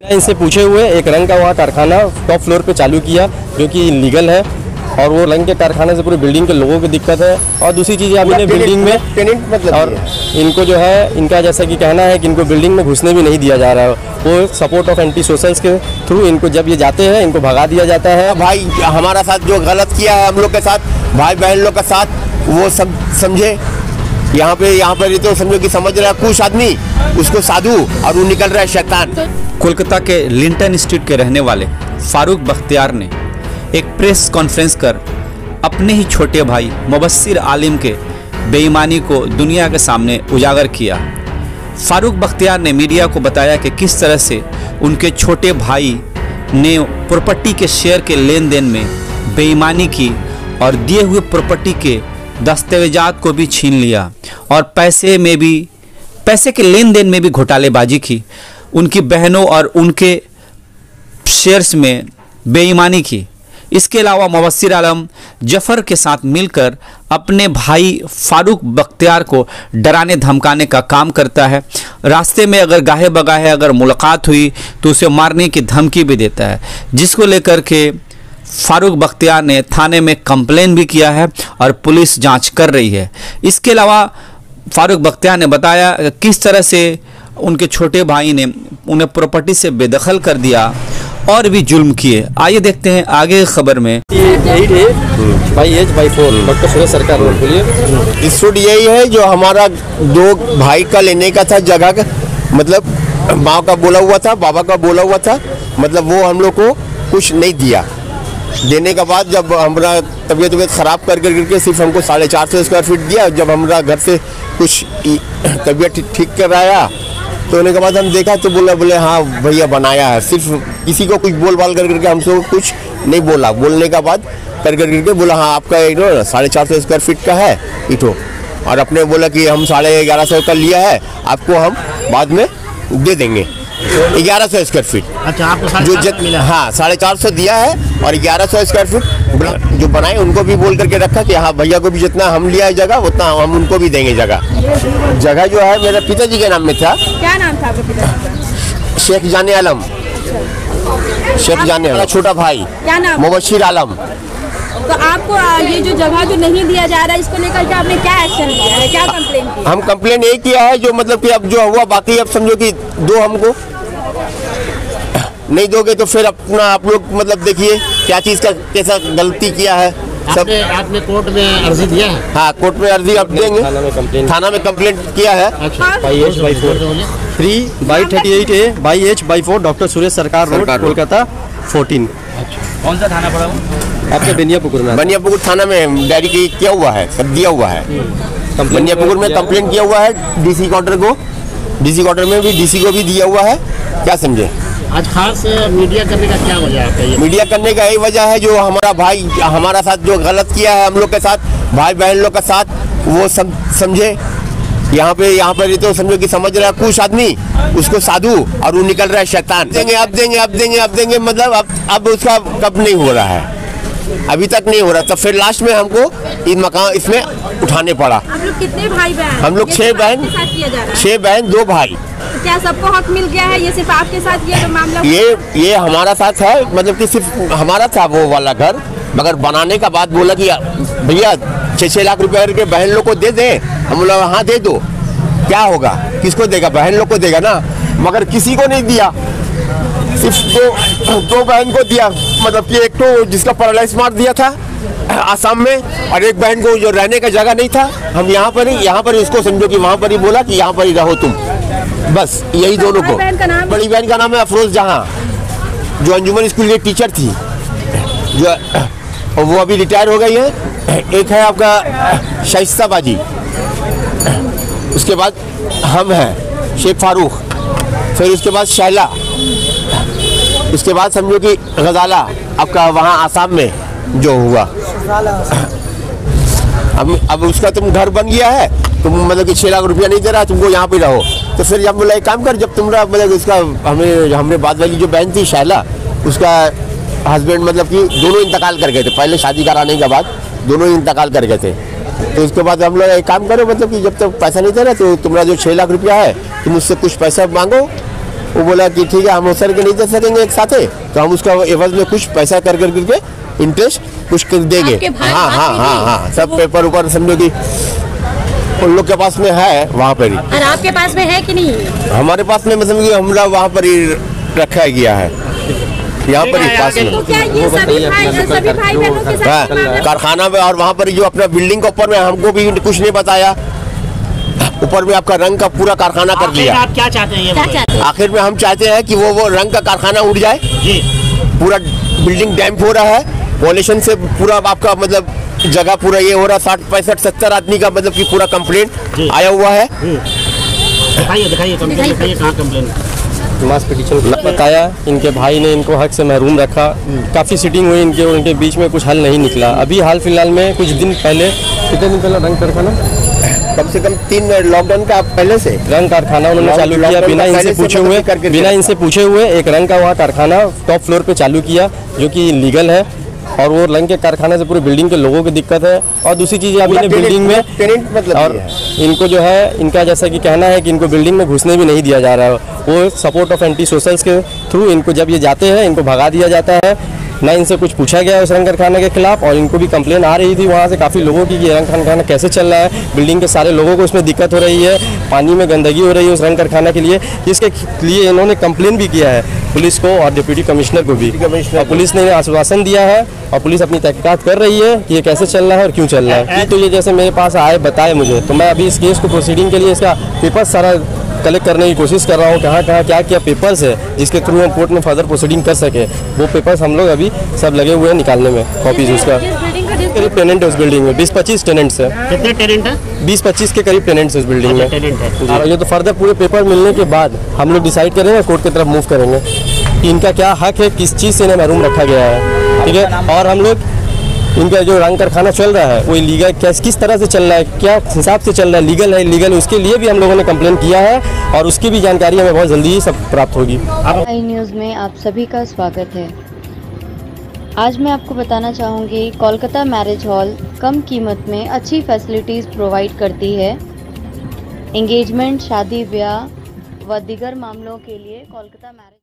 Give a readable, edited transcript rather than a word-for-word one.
इनसे पूछे हुए एक रंग का वहाँ कारखाना टॉप फ्लोर पे चालू किया जो कि लीगल है और वो रंग के कारखाने से पूरी बिल्डिंग के लोगों को दिक्कत है। और दूसरी चीज़ अभी ने बिल्डिंग में टेनेंट मतलब और इनको जो है इनका जैसा कि कहना है कि इनको बिल्डिंग में घुसने भी नहीं दिया जा रहा है। वो सपोर्ट ऑफ एंटी सोशल्स के थ्रू इनको जब ये जाते हैं इनको भगा दिया जाता है। भाई हमारा साथ जो गलत किया है हम लोग के साथ, भाई बहन लोग का साथ, वो सब समझे। यहाँ पर ये तो समझो कि समझ रहा है कुछ आदमी उसको साधु और वो निकल रहा है शैतान। कोलकाता के लिंटन स्ट्रीट के रहने वाले फारूक बख्तियार ने एक प्रेस कॉन्फ्रेंस कर अपने ही छोटे भाई मुबस्सिर आलिम के बेईमानी को दुनिया के सामने उजागर किया। फारूक बख्तियार ने मीडिया को बताया कि किस तरह से उनके छोटे भाई ने प्रॉपर्टी के शेयर के लेन देन में बेईमानी की और दिए हुए प्रॉपर्टी के दस्तावेजात को भी छीन लिया और पैसे के लेन देन में भी घोटालेबाजी की। उनकी बहनों और उनके शेयर्स में बेईमानी की। इसके अलावा मुबस्सिर आलम जफ़र के साथ मिलकर अपने भाई फारूक बख्तियार को डराने धमकाने का काम करता है। रास्ते में अगर गाहे बगाहे अगर मुलाकात हुई तो उसे मारने की धमकी भी देता है, जिसको लेकर के फारूक बख्तियार ने थाने में कंप्लेन भी किया है और पुलिस जांच कर रही है। इसके अलावा फारूक बख्तियार ने बताया किस तरह से उनके छोटे भाई ने उन्हें प्रॉपर्टी से बेदखल कर दिया और भी जुल्म किए। आइए देखते हैं आगे खबर में। डॉक्टर सुरेश सरकार बोलिए। स्टूड यही है जो हमारा दो भाई का लेने का था जगह का, मतलब माँ का बोला हुआ था, बाबा का बोला हुआ था, मतलब वो हम लोग को कुछ नहीं दिया। देने के बाद जब हमारा तबीयत ख़राब करके सिर्फ हमको 450 स्क्वायर फीट दिया। जब हमारा घर से कुछ तबीयत ठीक कराया तो होने के बाद हम देखा तो बोले हाँ भैया बनाया है। सिर्फ किसी को कुछ बोल बाल करके हमसे कुछ नहीं बोला। बोलने के बाद करके बोला हाँ आपका 450 स्क्वायर फीट का है इटो, और अपने बोला कि हम 1150 का लिया है, आपको हम बाद में दे देंगे 1100 स्क्वायर फीट। अच्छा, आपको जो मिला? हाँ 450 दिया है और 1100 स्क्वायर फीट जो बनाए उनको भी बोल करके रखा कि हाँ भैया को भी जितना हम लिया है जगह उतना हम उनको भी देंगे जगह। जगह जो है मेरे पिताजी के नाम में था। क्या नाम था आपके पिताजी? शेख जाने आलम। शेख जाने आलम। छोटा भाई क्या नाम? मुबस्सिर आलम। तो आपको ये जो जगह जो नहीं दिया जा रहा है इसको लेकर के आपने क्या एक्शन लिया है, क्या कंप्लेन की? हम कंप्लेन यही किया है जो मतलब कि अब जो हुआ बाकी अब समझो कि दो हमको नहीं दोगे तो फिर अपना आप लोग मतलब देखिए क्या चीज़ का कैसा गलती किया है। सब आपने कोर्ट में अर्जी दिया है? हाँ कोर्ट में अर्जी आप देंगे। थाना में कंप्लेंट किया है। Three by 38A/H/4 doctor Suresh सरकार रोड कोलकाता 14। कौन सा थाना पड़ा? आपके बनियापुकुर में। बनियापुकुर थाना में डायरी किया हुआ है, सब दिया हुआ है। बनियापुकुर में कंप्लेंट किया हुआ है डीसी क्वार्टर को। डीसी क्वार्टर में भी डीसी को भी दिया हुआ है। क्या समझे? आज खास मीडिया करने का क्या वजह है? मीडिया करने का यही वजह है जो हमारा भाई हमारा साथ जो गलत किया है हम लोग के साथ, भाई बहन लोग का साथ, वो सब समझे। यहाँ पर ये तो समझो कि समझ रहा है कुछ आदमी उसको साधु और वो निकल रहा है शैतान। देंगे मतलब अब उसका कब नहीं हो रहा है, अभी तक नहीं हो रहा। तो फिर लास्ट में हमको इसमें उठाने पड़ा। आप लोग कितने भाई बहन? हम लोग 6 बहन, 6 बहन 2 भाई। तो क्या सबको हक मिल गया है? ये सिर्फ आपके साथ ये मामला? ये हमारा साथ है, मतलब कि सिर्फ हमारा था वो वाला घर, मगर बनाने का बाद बोला कि भैया 6-6 लाख रुपए करके बहन लोग को दे दें। हम बोला हाँ दे दो, क्या होगा, किसको देगा? बहन लोग को देगा ना। मगर किसी को नहीं दिया, सिर्फ दो बहन को दिया। मतलब कि एक तो जिसका पैरालाइज मार दिया था आसाम में, और एक बहन को जो रहने का जगह नहीं था। हम यहाँ पर इसको समझो कि वहाँ पर ही बोला कि यहाँ पर ही रहो तुम, बस यही दोनों को। बड़ी बहन का नाम है अफरोज जहाँ, जो अंजुमन स्कूल की टीचर थी, जो वो अभी रिटायर हो गई है। एक है आपका शाइस्ता बाजी, उसके बाद हम हैं शेख फारूक, फिर उसके बाद शैला, उसके बाद समझो कि गजाला आपका वहाँ आसाम में जो हुआ। अब उसका तुम घर बन गया है, तुम मतलब कि 6 लाख रुपया नहीं दे रहा, तुमको यहाँ पे रहो। तो फिर जब बोला एक काम कर, जब तुमरा मतलब इसका हमने बाद वाली जो बहन थी शैला, उसका हस्बैंड मतलब कि दोनों इंतकाल कर गए थे। पहले शादी कराने के बाद दोनों इंतकाल कर गए थे। तो उसके बाद हम लोग एक काम करो, मतलब कि जब तक पैसा नहीं दे रहा तो तुम्हारा जो 6 लाख रुपया है तुम उससे कुछ पैसा मांगो वो बोला कि ठीक है हम उस के नहीं दे सकेंगे एक साथ है, तो हम उसका एवज में कुछ पैसा कर करके इंटरेस्ट कुछ कर देंगे। आपके भाई हाँ बात हाँ नहीं हाँ की? हाँ, सब पेपर ऊपर समझो कि उन लोग के पास में है वहाँ पर ही। और आपके पास में है कि नहीं? हमारे पास में मतलब कि हमरा वहाँ पर ही रखा गया है, यहाँ पर ही पास में। तो क्या ये सभी भाई बहनों के साथ हाँ, ये मामला- कारखाना में और वहाँ पर जो अपना बिल्डिंग के ऊपर में हमको भी कुछ नहीं बताया, ऊपर में आपका रंग का पूरा कारखाना कर आखिर लिया। आप क्या चाहते हैं ये क्या बताइए? चाहते हैं? आखिर में हम चाहते हैं कि वो रंग का कारखाना उड़ जाए, जी पूरा बिल्डिंग डैम्प हो रहा है, पॉल्यूशन से पूरा आपका मतलब जगह पूरा ये हो रहा है, 60 65 70 आदमी का मतलब कि पूरा कंप्लेंट आया हुआ है। दिखाइए कंप्लेन दिखाइए, कहाँ कंप्लेन? मास पिटीशन बताया, इनके भाई ने इनको हक से महरूम रखा, काफ़ी सिटिंग हुई इनके और इनके बीच में कुछ हल नहीं निकला। अभी हाल फिलहाल में कुछ दिन पहले, कितने दिन पहले रंग कारखाना कम से कम 3 लॉकडाउन का पहले से रंग कारखाना उन्होंने चालू किया लॉकडाउन बिना का इनसे पहले से पूछे मतलब हुए, करके बिना रखा। इनसे पूछे हुए एक रंग का वहाँ कारखाना टॉप फ्लोर पे चालू किया, जो कि लीगल है। और वो रंग के कारखाने से पूरी बिल्डिंग के लोगों की दिक्कत है। और दूसरी चीज़ अभी ने बिल्डिंग में टेनेंट मतलब और ये है। इनको जो है इनका जैसा कि कहना है कि इनको बिल्डिंग में घुसने भी नहीं दिया जा रहा है। वो सपोर्ट ऑफ एंटी सोशल्स के थ्रू इनको जब ये जाते हैं इनको भगा दिया जाता है। ना इनसे कुछ पूछा गया उस रंग कारखाने के खिलाफ, और इनको भी कंप्लेन आ रही थी वहाँ से काफ़ी लोगों की कि रंग कारखाना कैसे चल रहा है, बिल्डिंग के सारे लोगों को उसमें दिक्कत हो रही है, पानी में गंदगी हो रही है उस रंग कारखाना के लिए, जिसके लिए इन्होंने कंप्लेन भी किया है पुलिस को और डिप्टी कमिश्नर को भी। कमिश्नर और पुलिस ने आश्वासन दिया है और पुलिस अपनी तहकीकात कर रही है कि ये कैसे चल रहा है और क्यों चल रहा है। तो ये जैसे मेरे पास आए बताए मुझे, तो मैं अभी इस केस को प्रोसीडिंग के लिए इसका पेपर्स सारा कलेक्ट करने की कोशिश कर रहा हूँ, कहाँ कहाँ क्या क्या पेपर्स है जिसके थ्रू हम कोर्ट में फर्दर प्रोसीडिंग कर सके। वो पेपर्स हम लोग अभी सब लगे हुए हैं निकालने में, कॉपीज उसका। जिस बिल्डिंग का करीब टेनेंट है उस बिल्डिंग में, 20-25 टेनेंट्स है, कितने टेनेंट है? 20-25 के करीब टेनेंट्स है उस बिल्डिंग में। टेनेंट है। और ये तो फर्दर पूरे पेपर मिलने के बाद हम लोग डिसाइड करेंगे, कोर्ट की तरफ मूव करेंगे कि इनका क्या हक है, किस चीज़ से इन्हें महरूम रखा गया है। ठीक है, और हम लोग इनका जो रंग कारखाना चल रहा है वो लीगल किस तरह से चल रहा है, क्या हिसाब से चल रहा है, लीगल है इलीगल, उसके लिए भी हम लोगों ने कंप्लेन किया है और उसकी भी जानकारी हमें बहुत जल्दी ही सब प्राप्त होगी। आई न्यूज़ में आप सभी का स्वागत है। आज मैं आपको बताना चाहूँगी, कोलकाता मैरिज हॉल कम कीमत में अच्छी फैसिलिटीज़ प्रोवाइड करती है। एंगेजमेंट, शादी ब्याह व दीगर मामलों के लिए कोलकाता मैरिज